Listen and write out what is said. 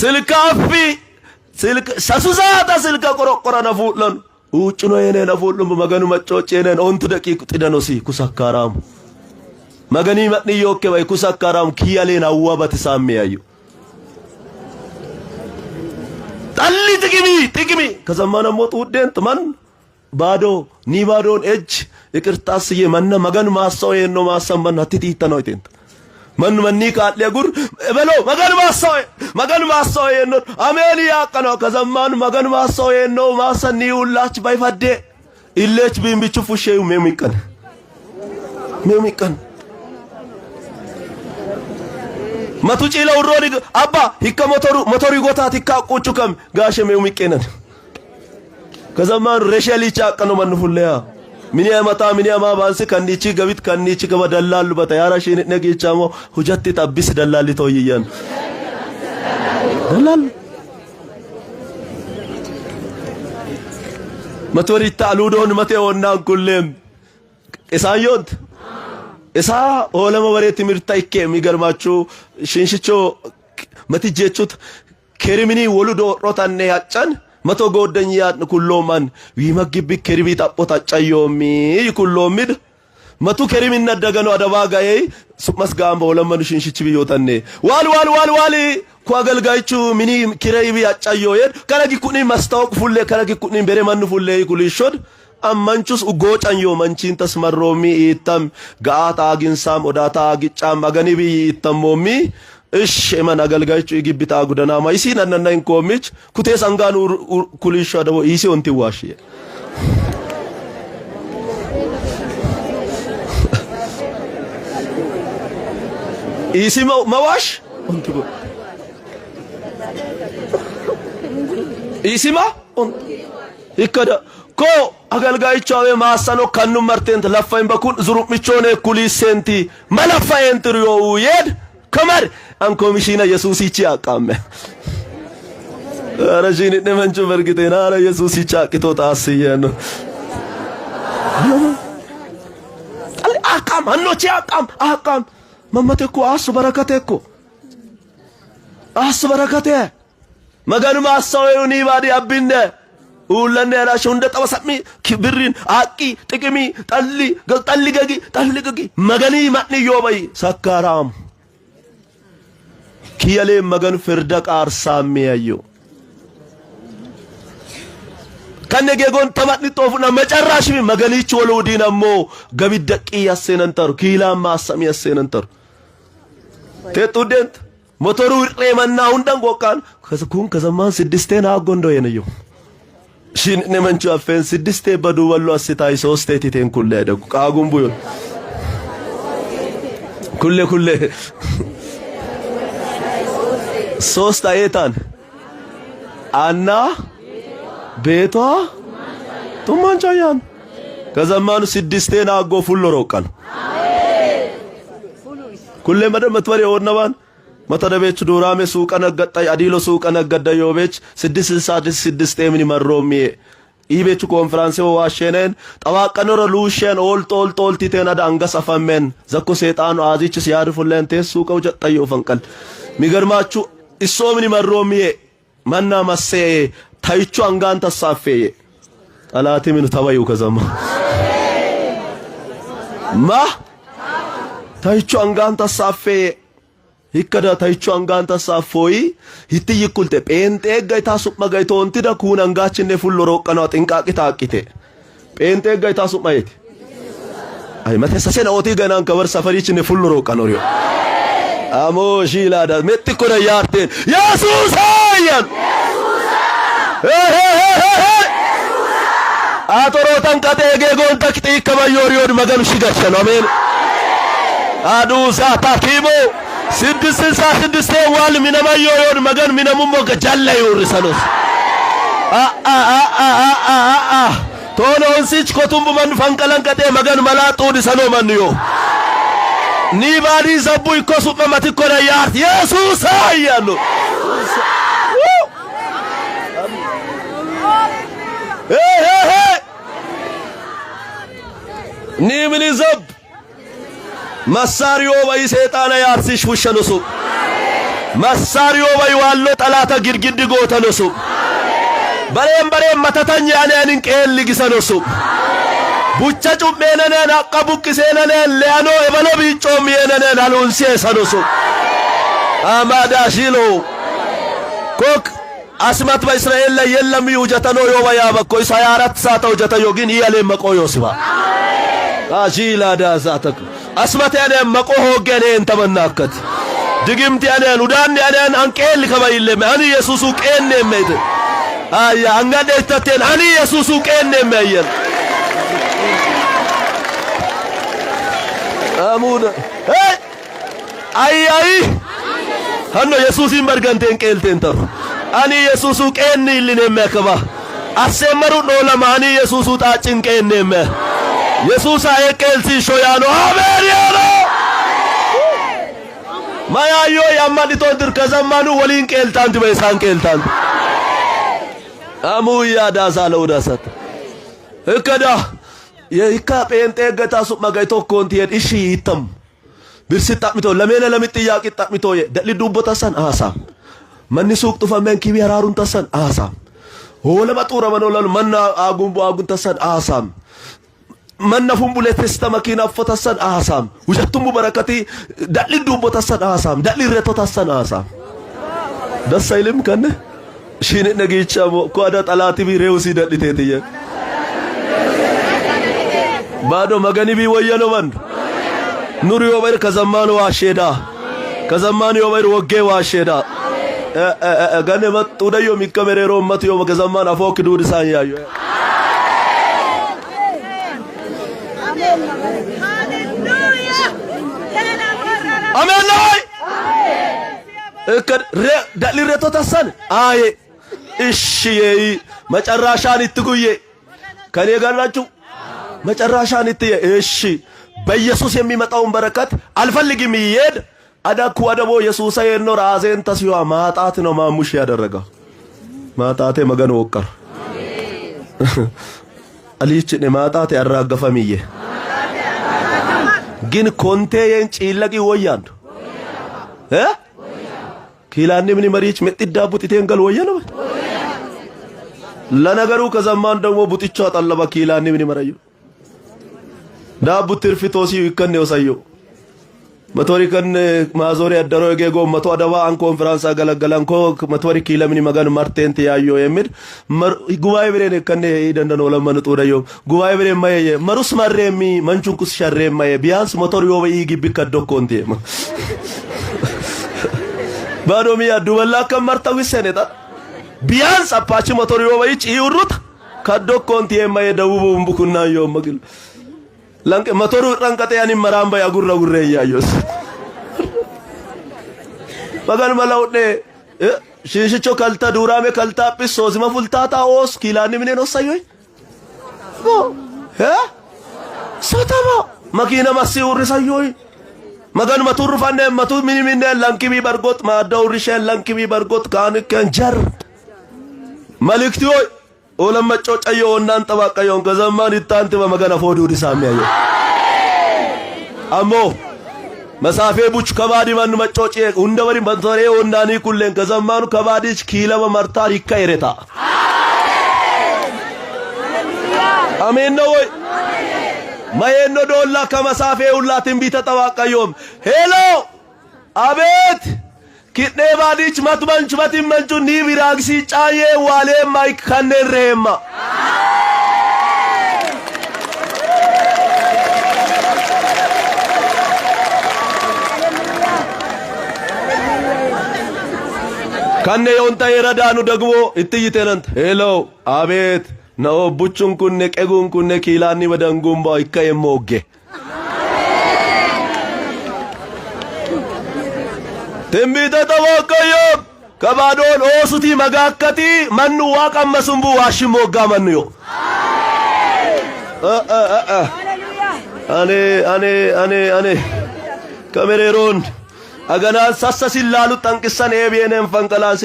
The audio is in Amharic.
silkaafi sasuzaata silka qorana fuudhan uccuno yene na fuudhum maganu maccoocenen ontu daqiiqu xidanosi kusakkaaraam maganii madni yokke way kusakkaaraam kiyaleen awwabati saammeeyyu talli tiqimi ከዘማነ ሞት ውዴንት ማን ባዶ ኒ ባዶን እጅ ይቅርታስዬ ማነ መገን ማሰው የኖ ማሰመን አትቲተ ነው ይተንት ማን ማኒ ካለ ጉር በሎ መገን ማሰው የኖ አሜን ያቀኖ ከዘማን መገን ማሰው የኖ ማሰኒ ሁላች ባይፈደ ኢሌች ቢምቢቹ ፉሼው ሜሚቀን መቱጪ ለውሮሪ አባ ሂከ ሞቶሪ ጎታት ሂካ ቁጩከም ጋሸ ሜሚቀነን ከዘማን ረሸሊቻ ቀኖ መንፉለያ ሚኒያማ ባንስ ከንዲቺ ገቢት ከንዲቺ ከበደላሉ በተያራሽን ነጊቻሞ ሁጀት ተብስ ደላሊ ተወይያን ደላል መቶሪ ታሉዶን መቴውና ኩለም እሳዮት እሳ ኦለማ ወሬ ትምርታ ይከ የሚገርማችሁ ሽንሽቾ መትጄቹት ከሪሚኒ ወሉዶ ሮታኔ ያጫን መቶ ጎደኛ ኩሎማን ዊመግብ ከሪቢ ታጶታ ጫዮሚ ኩሎሚድ መቱ ከሪሚ ነደገኑ አደባጋዬ መስጋም በወለመኑ ሽንሽች ቢዮታኔ ዋል ኳገልጋይቹ ሚኒ ክሬቢ ያጫዮ የድ ከለጊ ኩኒ ማስታወቅ ፉሌ ከለጊ ኩኒ በረማን ፉሌ ኩሊሾድ አማንቹስ ጎጫንዮ መንቺን ተስመሮሚ ኢተም ጋታ አግንሳም ኦዳታ አግጫም አገኒቢ ኢተሞሚ እሺ ማን አገልጋይቹ ይግብታ ጉደና ማይሲ ነነናን ኮሚች ኩቴ ሳንጋኑ ኩሊሾ ደቦ ኢሲ ኦንቲ ዋሽ ኢሲ መዋሽ ኦንቲ ኢሲማ ይከዳ ኮ አገልጋይቹ አዌ ማሰኖ ከኑ መርቴንት ለፋይን በኩል ዙሩምቾኔ ኩሊሴንቲ መለፋየንት ሪዮ የድ ከመር አን ኮሚሽና ኢየሱስ ይቺ አቃመ አረጂን ነመንቹ በርግቴና አረ ኢየሱስ ይቺ አቅቶ ታስየነ አቃም አንኖቺ አቃም መመተኩ አሱ በረከቴኮ መገኑ ማሳወዩኒ ባዲ አብንደ ሁለነ ያላቸው እንደ ጠበሰሚ ክብሪን አቂ ጥቅሚ ጠልገጊ መገኒ ማኒ ዮበይ ሰካራም ኪያሌ መገን ፍርደ ቃርሳም ያዩ ከነገጎን ተማጥኒ ጦፉና መጨራሽ መገኒች ወሎዲናሞ ገቢደቂ ያሰነንተሩ ኪላማ አሰሚ ያሰነንተሩ ተጡደንት ሞቶሩ ሬመና ሁንደን ጎቃን ከስኩን ከዘማን ስድስቴና አጎንዶ የነዩ ሽን ነመንቹ አፈን ስድስቴ በዱ ወሎ አስታይ ሶስቴ ቲቴን ኩለ ያደጉ ቃጉምቡ ኩለ ሶስት አየታን አና ቤቷ ቱማንቻያን ከዘማኑ ስድስቴና አጎ ፉሎ ሮቃን ኩለ መደመት ወሬ ወነባን መተደበች ዱራሜ ሱቀ ነገጣይ አዲሎ ሱቀ ነገደ ዮቤች 666 ምን መሮሚ ኢቤቹ ኮንፈረንስ ዋሸነን ጠዋቀነረ ሉሽን ኦልቶል ቲቴና ዳንጋስ አፈመን ዘኮ ሰይጣኑ አዚች ሲያርፉለን ተሱቀው ጀጣዩ ፈንቀል ሚገርማችሁ እሶ ምን መሮሚ ማና ማሴ ታይቹ አንጋን ተሳፈ ጠላቲ ምን ተባዩ ከዘማ ማ ታይቹ አንጋን ተሳፈ ይከዳ ታይቹ አንጋን ተሳፎይ ይትይኩልተ ጴንጤ ጋይታ ሱማ ጋይቶ እንቲዳ ኩን አንጋችኔ ፉሎ ሮቀና ጥንቃቂ ታቂቴ ጴንጤ ጋይታ ሱማ የት አይ መተሰሰና ኦቲ ገናን ከበር ሰፈሪችኔ ፉሎ ሮቀና ሪዮ አሞ ሺላዳ መጥኮረ ያርቴ ኢየሱስ አያን አቶሮታን ቀጤ ጎን ተክቲ ከማዮሪዮድ መገኑ ሽጋሸና አሜን አዱሳ ታኪሞ 666 ዋል ሚነማዮዮድ መገን ሚነሙሞ ገጃላ ይወርሰሎስ ቶሎን ሲች ኮቱም ማን ፈንቀለን ቀጤ መገን መላጡ ዲሰሎ ማንዮ ኒባዲ ዘቡ ይኮሱ መመት ኮለ ያርት ኢየሱስ አያሉ ኒምን ዘብ መሳሪዮ በይ ሰይጣን ያርሲሽ ውሸሉሱ መሳሪዮ በይዋሎ ጠላታ ግድግድ ጎተነሱ በሬም መተተኛ ያኔን ቄል ሊግሰነሱ ቡቻ ጩሜነነን አቀቡቅሴነነን ለያኖ የበሎ ቢጮም የነነን አሉንሴ ሰነሱ አማዳሽሎ ኮክ አስማት በእስራኤል ላይ የለም ይውጀተኖ ዮባያ በኮ 24 ሰዓት ወጀተዮ ግን ይያለ መቆዮ ሲባ አጂላ ዳዛተክ አስማት ያኔ መቆ ሆገኔ እንተመናከት ድግምት ያኔ ኡዳን ያኔ አንቄል ከበይለም አኒ ኢየሱስ ቄኔ መይት አያ አንጋደተቴን አኒ ኢየሱስ ቄኔ መየል አሙን አይ hanno yesusin barganten qelten tar ani yesusu qenni illine mekaba asemaru dola mani yesusu taacin qenne me yesusa eqelsi shoyano amen yalo mayayo yamadi to dir kazamanu walin qeltan be san qeltan amu ya dazalo dasat ekada ye ikka pente gata su magay to kontiet ishi itam birsit mito lamena lamit yaqi mito ye dali dubota san asam manni suq tufa men kibi hararun tasan asam hola matura manol manna agun tasan asam manna fumbule testa makina fotasan asam wujattum barakati dali dubota san asam dali reto tasan asam dasailim kan shine nagicha ko ada talati bi reusi dali tetiye bado magani bi wayano man نور يوبر كزمان واشيدا كزمان يوبر وجه واشيدا غنمت تودا يوم الكاميرا رومت يوم كزمان أفوك دور سانيا يو آمين لاي كد دليل رتو تسان آيه إشي ما تراشان يتقويه كني غناچو ما تراشان يتيه إشي በኢየሱስ የሚመጣውን በረከት አልፈልግም ይሄድ አዳኩ አደቦ ኢየሱስ አይኖ ራሴን ተስዮ ማጣት ነው ማሙሽ ያደረገው ማጣቴ መገን ወቀር አሊች ማጣት ያራገፈምዬ ግን ኮንቴ የንጪለቂ ወያንዱ ኪላኒ ምን መሪች መጥዳቡት ይተንገል ወየነ ለነገሩ ከዘማን ደግሞ ቡጥቻ ጠለባ ኪላኒ ምን መረዩ ዳቡ ትርፊቶሲ ይከነ ወሳዮ መቶሪ ከነ ማዞሪ ያደረው የጌጎ መቶ አደባ አን ኮንፈረንስ አገለገላን ኮ መቶሪ ኪለምን መገን ማርቴንት ያዮ የሚል ጉባኤ ብሬን ከነ ይደንደኖ ለመንጡ ደዮ ጉባኤ ብሬን ማየ መሩስ ማሬሚ መንቹንኩስ ሸሬ ማየ ቢያንስ ሞቶሪ ወበይ ግቢ ከዶኮንቴ ባዶሚያ ዱበላ ከመርታው ይሰነታ ቢያንስ አፓቺ ሞቶሪ ወበይ ጪውሩት ከዶኮንቴ ማየ ደቡቡ ምቡኩና ዮ መግል lank motoru rankate yani maramba ya gurra gurre yaayos bagan malawde shishicho kalta durame kalta pisso zima fultata os kilani mine no sayoy go satama makina masi urri sayoy magan maturu fanne matu mini minne lanki bi bargot ma dawri shel lanki bi bargot kan jar malikti oy ولما مچوچايو እናን ጠባቀዮ ከዘማን ይታንተ በመገና ፎዱ ዲሳሚያዮ አሞ መሳፌ ቡች ከባዲ ማን መጮጬ እንደወሪ በንቶሬ ወንዳኒ ኩለን ከዘማኑ ከባዲች ኪለበ መርታር ይካይረታ አሜን ነው ወይ ማየኖ ዶላ ከመሳፌ ሁላ ትንቢተ ጠባቀዮም ሄሎ አቤት कितने बादिच मत मंच मतिम मंचु नी विरागसी चाये वाले माइक खन्ने रेमा खन्ने योंता येरदानु दगवो इत्तियतेनंत हेलो आबेत नो बुच्चुन kunne केगुन kunne किलानी वदंगुंबो इक्कयमोगे ትንቢተ ተወቀዮ ከባዶን ኦሱቲ መጋከቲ ማኑ ዋቀም መስምቡ ዋሽሞጋ ማንዮ አኔ ከመሬሮን አገና ሳሰሲላሉ ጠንቅሰን ኤቢኤንን ፈንቀላንስ